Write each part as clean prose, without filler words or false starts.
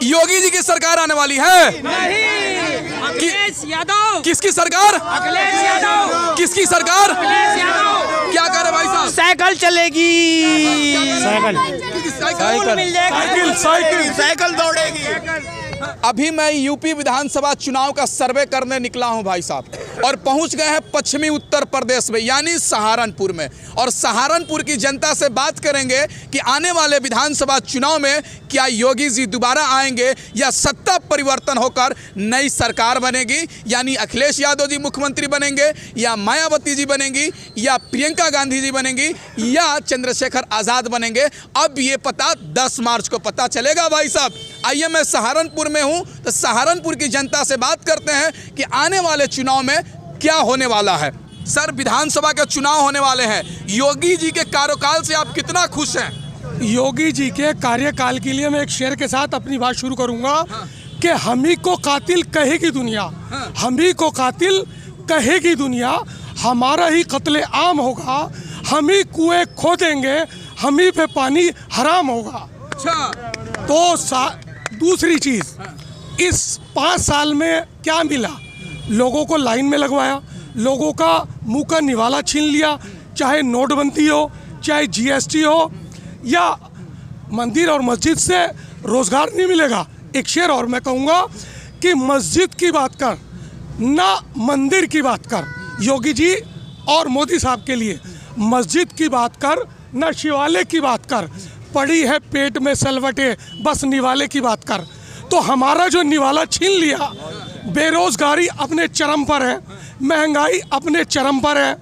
योगी जी की सरकार आने वाली है? नहीं। अखिलेश यादव। किसकी सरकार? अखिलेश यादव। किसकी सरकार? अखिलेश यादव। क्या कह रहे भाई साहब? साइकिल चलेगी। साइकिल मिल जाएगा। साइकिल दौड़ेगी। अभी मैं यूपी विधानसभा चुनाव का सर्वे करने निकला हूं भाई साहब, और पहुंच गए हैं पश्चिमी उत्तर प्रदेश में, यानी सहारनपुर में। और सहारनपुर की जनता से बात करेंगे कि आने वाले विधानसभा चुनाव में क्या योगी जी दोबारा आएंगे या सत्ता परिवर्तन होकर नई सरकार बनेगी, यानी अखिलेश यादव जी मुख्यमंत्री बनेंगे या मायावती जी बनेंगी या प्रियंका गांधी जी बनेंगी या चंद्रशेखर आज़ाद बनेंगे। अब ये पता 10 मार्च को पता चलेगा भाई साहब। आइए मैं सहारनपुर में हूं, तो सहारनपुर की जनता से बात करते हैं कि आने वाले चुनाव में क्या होने वाला है। सर, विधानसभा के चुनाव होने वाले हैं, योगी जी के कार्यकाल से आप कितना खुश हैं? योगी जी के कार्यकाल के लिए मैं एक शेर के साथ अपनी बात शुरू करूंगा कि हम ही को कातिल कहेगी दुनिया, हम ही को कातिल कहेगी दुनिया, हमारा ही कत्ले आम होगा, हम ही कुएं खोदेंगे, हम ही पे पानी हराम होगा। अच्छा, तो दूसरी चीज़, इस 5 साल में क्या मिला? लोगों को लाइन में लगवाया, लोगों का मुंह का निवाला छीन लिया, चाहे नोटबंदी हो, चाहे जीएसटी हो, या मंदिर और मस्जिद से रोज़गार नहीं मिलेगा। एक शेर और मैं कहूँगा कि मस्जिद की बात कर ना मंदिर की बात कर, योगी जी और मोदी साहब के लिए मस्जिद की बात कर ना शिवालय की बात कर, पड़ी है पेट में सलवटे बस निवाले की बात कर। तो हमारा जो निवाला छीन लिया, बेरोजगारी अपने चरम पर है, महंगाई अपने चरम पर है।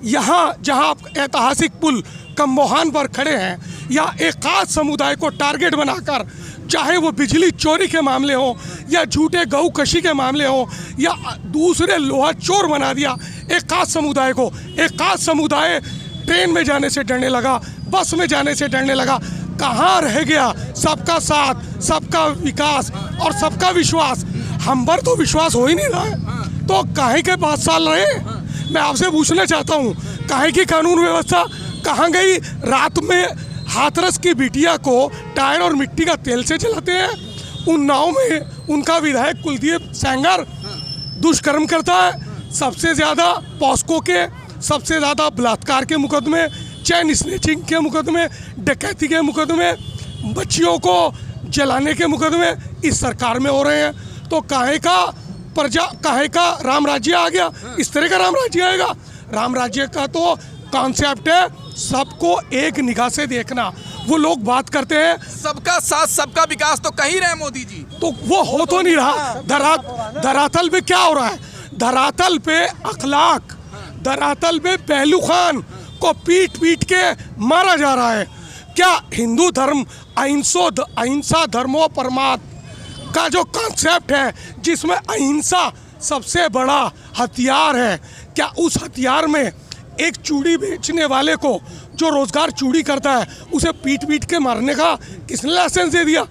यहाँ जहाँ आप ऐतिहासिक पुल कम्बोहान पर खड़े हैं, या एक खास समुदाय को टारगेट बनाकर, चाहे वो बिजली चोरी के मामले हो या झूठे गऊ कशी के मामले हो या दूसरे लोहा चोर बना दिया एक खास समुदाय को। एक खास समुदाय ट्रेन में जाने से डरने लगा, बस में जाने से डरने लगा। कहाँ रह गया सबका साथ, सबका विकास और सबका विश्वास? हम पर तो विश्वास हो ही नहीं रहा है, तो काहे के 5 साल रहे? मैं आपसे पूछना चाहता हूँ, काहे की कानून व्यवस्था कहाँ गई? रात में हाथरस की बिटिया को टायर और मिट्टी का तेल से जलाते हैं। उन्नाव में उनका विधायक कुलदीप सेंगर दुष्कर्म करता है। सबसे ज़्यादा पॉस्को के, सबसे ज़्यादा बलात्कार के मुकदमे, चैन स्नैचिंग के मुकदमे, डकैती के मुकदमे, बच्चियों को जलाने के मुकदमे इस सरकार में हो रहे हैं। तो काहे का राम राज्य आ गया? इस तरह का राम राज्य आएगा? राम राज्य का तो कॉन्सेप्ट है सबको एक निगाह से देखना। वो लोग बात करते हैं सबका साथ सबका विकास, तो कहीं रहे मोदी जी, तो वो हो तो नहीं रहा। धरातल पे क्या हो रहा है? धरातल पे अखलाक, धरातल पे पहलू खान को पीट पीट के मारा जा रहा है। क्या हिंदू धर्म अहिंसा धर्मो परमार्थ का जो कॉन्सेप्ट है, जिसमें अहिंसा सबसे बड़ा हथियार है, क्या उस हथियार में एक चूड़ी बेचने वाले को जो रोजगार चूड़ी करता है उसे पीट पीट के मारने का किसने लाइसेंस दे दिया?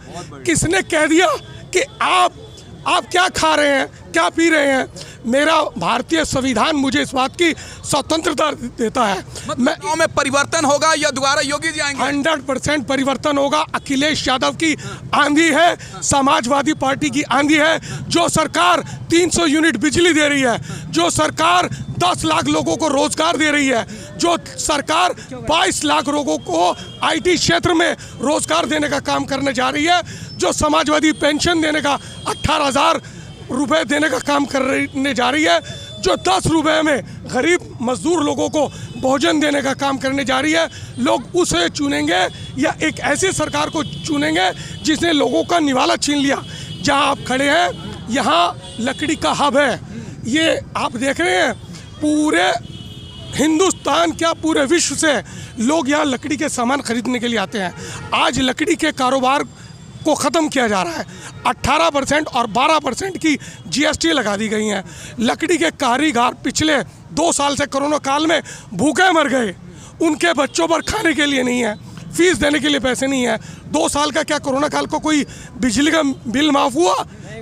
किसने कह दिया कि आप क्या खा रहे हैं, क्या पी रहे हैं? मेरा भारतीय संविधान मुझे इस बात की स्वतंत्रता देता है। मतलब में परिवर्तन होगा या दोबारा योगी जी आएंगे? 100% परिवर्तन होगा। अखिलेश यादव की आंधी है, समाजवादी पार्टी की आंधी है। जो सरकार 300 यूनिट बिजली दे रही है, जो सरकार 10 लाख लोगों को रोजगार दे रही है, जो सरकार 22 लाख लोगों को IT क्षेत्र में रोजगार देने का काम करने जा रही है, जो समाजवादी पेंशन देने का 18,000 रुपए देने का काम करने जा रही है, जो 10 रुपए में गरीब मजदूर लोगों को भोजन देने का काम करने जा रही है, लोग उसे चुनेंगे या एक ऐसी सरकार को चुनेंगे जिसने लोगों का निवाला छीन लिया। जहां आप खड़े हैं, यहाँ लकड़ी का हब है। ये आप देख रहे हैं, पूरे हिंदुस्तान क्या पूरे विश्व से लोग यहाँ लकड़ी के सामान खरीदने के लिए आते हैं। आज लकड़ी के कारोबार को ख़त्म किया जा रहा है। 18% और 12% की GST लगा दी गई हैं। लकड़ी के कारीगर पिछले 2 साल से कोरोना काल में भूखे मर गए। उनके बच्चों पर खाने के लिए नहीं है, फीस देने के लिए पैसे नहीं है। 2 साल का क्या कोरोना काल को कोई बिजली का बिल माफ़ हुआ?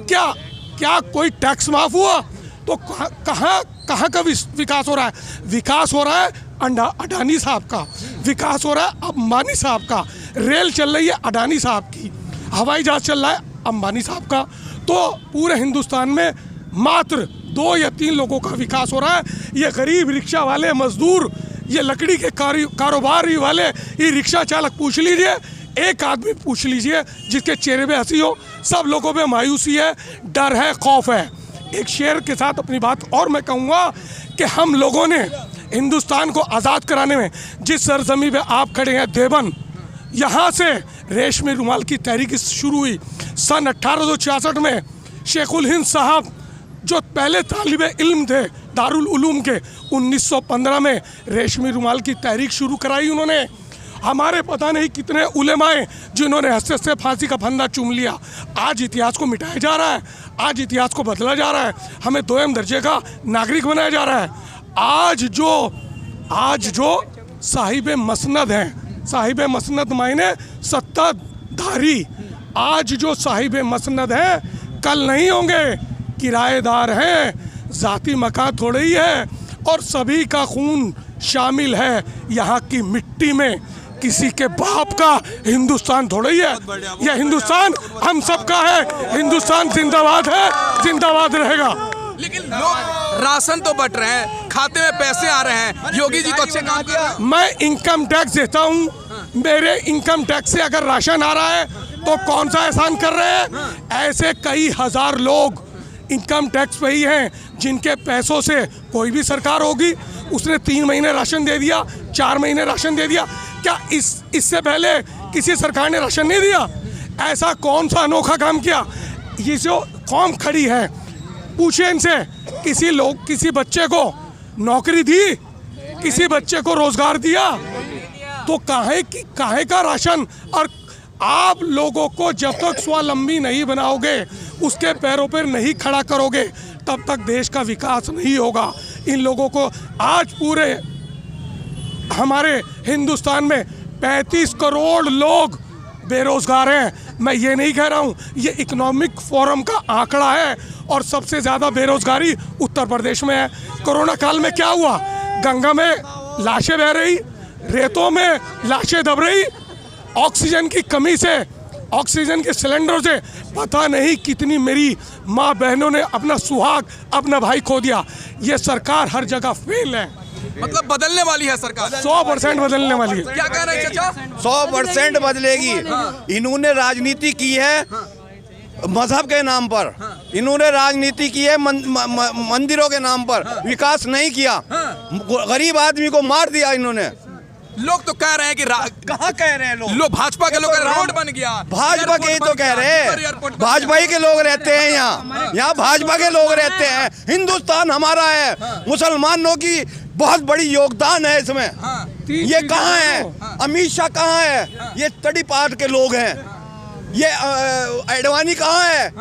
क्या कोई टैक्स माफ़ हुआ? तो कहाँ का विकास हो रहा है? विकास हो रहा है अडानी साहब का, विकास हो रहा है अंबानी साहब का, रेल चल रही है अडानी साहब की, हवाई जहाज चल रहा है अंबानी साहब का, तो पूरे हिंदुस्तान में मात्र 2 या 3 लोगों का विकास हो रहा है। ये गरीब रिक्शा वाले मजदूर, ये लकड़ी के कारोबारी वाले, ये रिक्शा चालक पूछ लीजिए, एक आदमी पूछ लीजिए जिसके चेहरे पे हंसी हो। सब लोगों में मायूसी है, डर है, खौफ है। एक शेर के साथ अपनी बात और मैं कहूँगा कि हम लोगों ने हिंदुस्तान को आज़ाद कराने में जिस सरजमी पे आप खड़े हैं, देवबंद, यहाँ से रेशमी रुमाल की तहरीक शुरू हुई सन 1866 में। शेखुल हिंद साहब जो पहले तालिबे इल्म थे दारुल उलूम के, 1915 में रेशमी रुमाल की तहरीक शुरू कराई उन्होंने। हमारे पता नहीं कितने उलेमाए जिन्होंने हंसते हंसते फांसी का फंदा चूम लिया। आज इतिहास को मिटाया जा रहा है, आज इतिहास को बदला जा रहा है, हमें 2म दर्जे का नागरिक बनाया जा रहा है। आज जो साहिब मसनद हैं, साहिब मसनद मायने सत्ताधारी, आज जो साहिब मसनद हैं कल नहीं होंगे, किराएदार हैं, ज़ाती मकान थोड़े ही है, और सभी का खून शामिल है यहाँ की मिट्टी में। किसी के बाप का हिंदुस्तान थोड़ा ही है, यह हिंदुस्तान हम सबका है। हिंदुस्तान जिंदाबाद है, जिंदाबाद रहेगा। लेकिन लोग राशन तो बट रहे हैं, खाते में पैसे आ रहे हैं, योगी जी तो अच्छे काम कर रहे हैं। मैं इनकम टैक्स देता हूँ, मेरे इनकम टैक्स से अगर राशन आ रहा है तो कौन सा एहसान कर रहे हैं? ऐसे कई हजार लोग इनकम टैक्स पे ही हैं जिनके पैसों से कोई भी सरकार होगी उसने 3 महीने राशन दे दिया, 4 महीने राशन दे दिया। क्या इससे पहले किसी सरकार ने राशन नहीं दिया? ऐसा कौन सा अनोखा काम किया? ये जो कौम खड़ी है, पूछे इनसे, किसी बच्चे को नौकरी दी, किसी बच्चे को रोजगार दिया? तो काहे का राशन? और आप लोगों को जब तक स्वावलंबी नहीं बनाओगे, उसके पैरों पर नहीं खड़ा करोगे, तब तक देश का विकास नहीं होगा। इन लोगों को आज पूरे हमारे हिंदुस्तान में 35 करोड़ लोग बेरोजगार हैं। मैं ये नहीं कह रहा हूँ, ये इकोनॉमिक फोरम का आंकड़ा है, और सबसे ज़्यादा बेरोजगारी उत्तर प्रदेश में है। कोरोना काल में क्या हुआ? गंगा में लाशें बह रही, रेतों में लाशें दब रही, ऑक्सीजन की कमी से, ऑक्सीजन के सिलेंडर से पता नहीं कितनी मेरी माँ बहनों ने अपना सुहाग, अपना भाई खो दिया। ये सरकार हर जगह फेल है। मतलब बदलने वाली है सरकार, 100% बदलने वाली है। क्या कह रहे हैं चाचा? 100% बदलेगी। इन्होंने राजनीति की है मजहब के नाम पर, इन्होंने राजनीति की है मंदिरों के नाम पर, विकास नहीं किया। गरीब आदमी को मार दिया इन्होंने। लोग तो कह रहे हैं कि कहाँ कह रहे हैं लोग भाजपा के लोग रोड बन गया, भाजपा के ही तो कह रहे हैं, भाजपा ही के लोग रहते हैं यहाँ भाजपा के लोग रहते हैं। हिंदुस्तान हमारा है, मुसलमानों की बहुत बड़ी योगदान है इसमें। ये कहाँ है? अमित शाह कहाँ है? ये स्टडी पार्ट के लोग हैं। ये एडवाणी कहाँ है?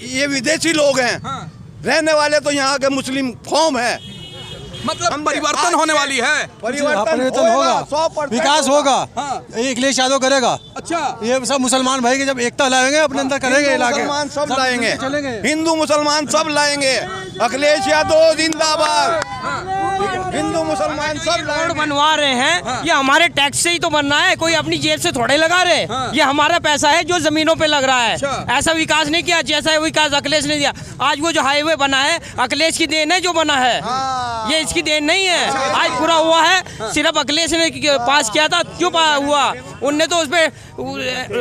ये विदेशी लोग हैं। रहने वाले तो यहाँ के मुस्लिम कौम है। मतलब परिवर्तन होने वाली है, परिवर्तन होगा, 100% विकास होगा। अखिलेश यादव करेगा। अच्छा, ये सब मुसलमान भाई की जब एकता लाएंगे अपने अंदर करेंगे, मुसलमान सब लाएंगे, चलेंगे, हिंदू मुसलमान सब लाएंगे। अखिलेश यादव जिंदाबाद, हिंदू मुसलमान सब रोड बनवा रहे हैं, ये हमारे टैक्स से ही तो बनना है, कोई अपनी जेब से थोड़े लगा रहे। ये हमारा पैसा है जो जमीनों पे लग रहा है। ऐसा विकास नहीं किया जैसा विकास अखिलेश ने दिया। आज वो जो हाईवे बना है अखिलेश की देन है, जो बना है ये इसकी देन नहीं है। आज पूरा हुआ है सिर्फ अखिलेश ने पास किया था, क्यों हुआ? उनने तो उसपे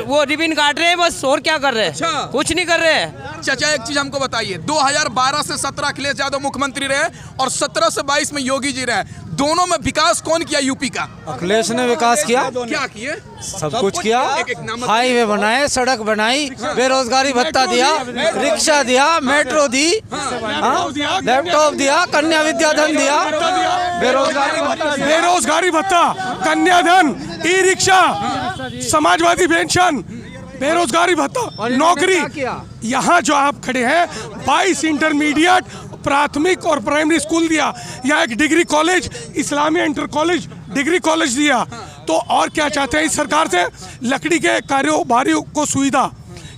वो रिबन काट रहे हैं बस, और क्या कर रहे हैं? कुछ नहीं कर रहे हैं। चाचा एक चीज हमको बताइए, 2012 से 17 अखिलेश यादव मुख्यमंत्री रहे और 17 से 22 में योगी जी रहे, दोनों में विकास कौन किया यूपी का? अखिलेश ने विकास किया, क्या किए? सब कुछ किया। एक नाम हाईवे बनाए, सड़क बनाई, बेरोजगारी भत्ता दिया, रिक्शा दिया, मेट्रो दी, लैपटॉप दिया, कन्या विद्याधन दिया, बेरोजगारी भत्ता, कन्याधन, ई रिक्शा, समाजवादी पेंशन, बेरोजगारी भत्ता, नौकरी। यहाँ जो आप खड़े हैं 22 इंटरमीडिएट प्राथमिक और प्राइमरी स्कूल दिया, यहाँ एक डिग्री कॉलेज, इस्लामी इंटर कॉलेज डिग्री कॉलेज दिया। तो और क्या चाहते हैं इस सरकार से? लकड़ी के कारोबारियों को सुविधा।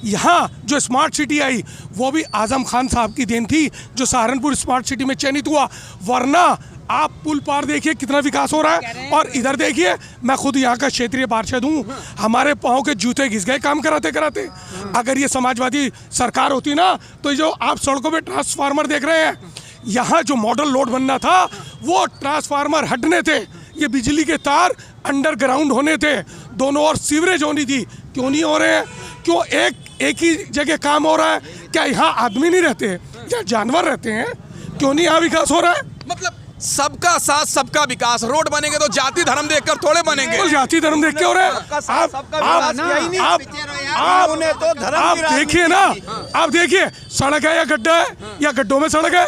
यहाँ जो स्मार्ट सिटी आई वो भी आजम खान साहब की देन थी, जो सहारनपुर स्मार्ट सिटी में चयनित हुआ, वरना आप पुल पार देखिए कितना विकास हो रहा है, और इधर देखिए मैं खुद यहाँ का क्षेत्रीय पार्षद हूँ, हमारे पाँव के जूते घिस गए काम कराते कराते। अगर ये समाजवादी सरकार होती ना, तो जो आप सड़कों पे ट्रांसफार्मर देख रहे हैं, यहाँ जो मॉडल लोड बनना था वो ट्रांसफार्मर हटने थे, ये बिजली के तार अंडरग्राउंड होने थे, दोनों ओर सीवरेज होनी थी। क्यों नहीं हो रहे हैं? क्यों एक ही जगह काम हो रहा है? क्या यहाँ आदमी नहीं रहते या जानवर रहते हैं? क्यों नहीं यहाँ विकास हो रहा है? मतलब सबका साथ सबका विकास, रोड बनेंगे तो जाति धर्म देखकर थोड़े बनेंगे। तो जाति धर्म देख के हो रहा है? आप देखिए ना, आप देखिए सड़क है या गड्ढा है, या गड्ढों में सड़क है?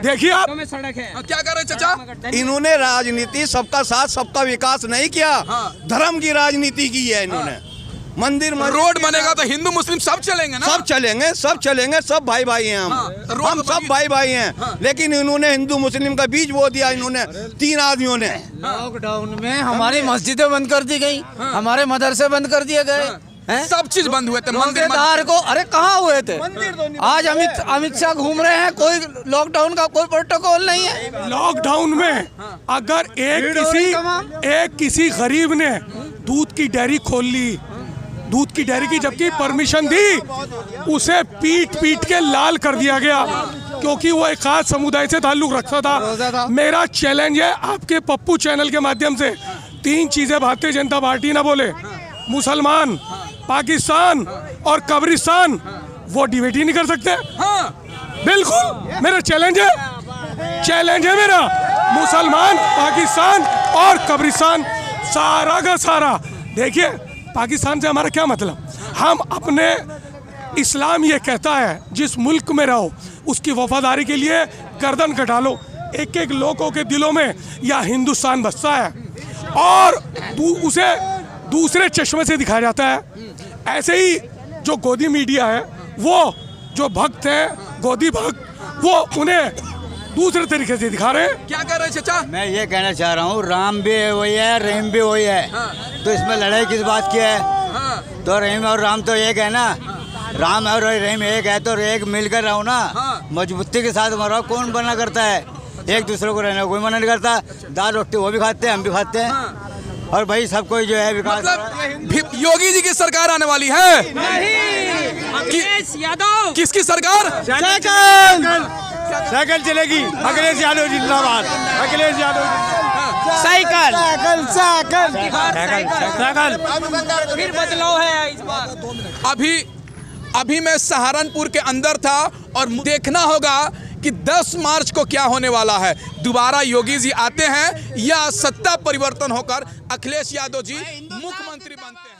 देखिए आप सड़क है। क्या कर रहे हैं चाचा? इन्होंने राजनीति सबका साथ सबका विकास नहीं किया, धर्म की राजनीति की है इन्होंने। मंदिर रोड बनेगा तो हिंदू मुस्लिम सब चलेंगे ना? सब चलेंगे, सब चलेंगे, सब भाई भाई हैं हम सब भाई भाई हैं। लेकिन इन्होंने हिंदू मुस्लिम का बीच वो दिया, इन्होंने 3 आदमियों ने। लॉकडाउन में हमारी मस्जिदें बंद कर दी गई, हमारे मदरसे बंद कर दिए गए हैं, सब चीज बंद हुए थे। रोजेदार को, अरे कहाँ हुए थे? आज अमित शाह घूम रहे हैं, कोई लॉकडाउन का कोई प्रोटोकॉल नहीं है। लॉकडाउन में अगर एक किसी गरीब ने दूध की डेयरी खोल ली, दूध की डेयरी की जबकि परमिशन दी, उसे पीट के लाल कर दिया गया क्योंकि वो एक खास समुदाय से ताल्लुक रखता था। मेरा चैलेंज है आपके पप्पू चैनल के माध्यम से, 3 चीजें भारतीय जनता पार्टी ना बोले, मुसलमान, पाकिस्तान और कब्रिस्तान, वो डिबेट ही नहीं कर सकते। बिल्कुल मेरा चैलेंज है मेरा, मुसलमान, पाकिस्तान और कब्रिस्तान, सारा का सारा। देखिए पाकिस्तान से हमारा क्या मतलब? हम अपने, इस्लाम ये कहता है जिस मुल्क में रहो उसकी वफादारी के लिए गर्दन कटा लो। एक एक लोगों के दिलों में या हिंदुस्तान बसता है और उसे दूसरे चश्मे से दिखाया जाता है। ऐसे ही जो गोदी मीडिया है, वो जो भक्त हैं गोदी भक्त, वो उन्हें दूसरे तरीके से दिखा रहे हैं। क्या कर रहे हैं चाचा? मैं ये कहना चाह रहा हूँ, राम भी वही है, रहीम भी वही है, तो इसमें लड़ाई किस बात की है? तो रहीम और राम तो एक है ना, राम और रहीम एक है, तो एक मिलकर रहो ना, मजबूती के साथ मरो। कौन मना करता है? एक दूसरे को रहने कोई मना नहीं करता। दाल रोटी वो भी खाते हैं, हम भी खाते हैं, और भाई सब कोई जो है विकास। मतलब योगी जी की सरकार आने वाली है? अखिलेश यादव। किसकी सरकार? साइकिल चलेगी, अखिलेश यादव जिंदाबाद, अखिलेश यादव साइकिल फिर बदलाव है इस बार। अभी मैं सहारनपुर के अंदर था और देखना होगा कि 10 मार्च को क्या होने वाला है। दोबारा योगी जी आते हैं या सत्ता परिवर्तन होकर अखिलेश यादव जी मुख्यमंत्री बनते हैं।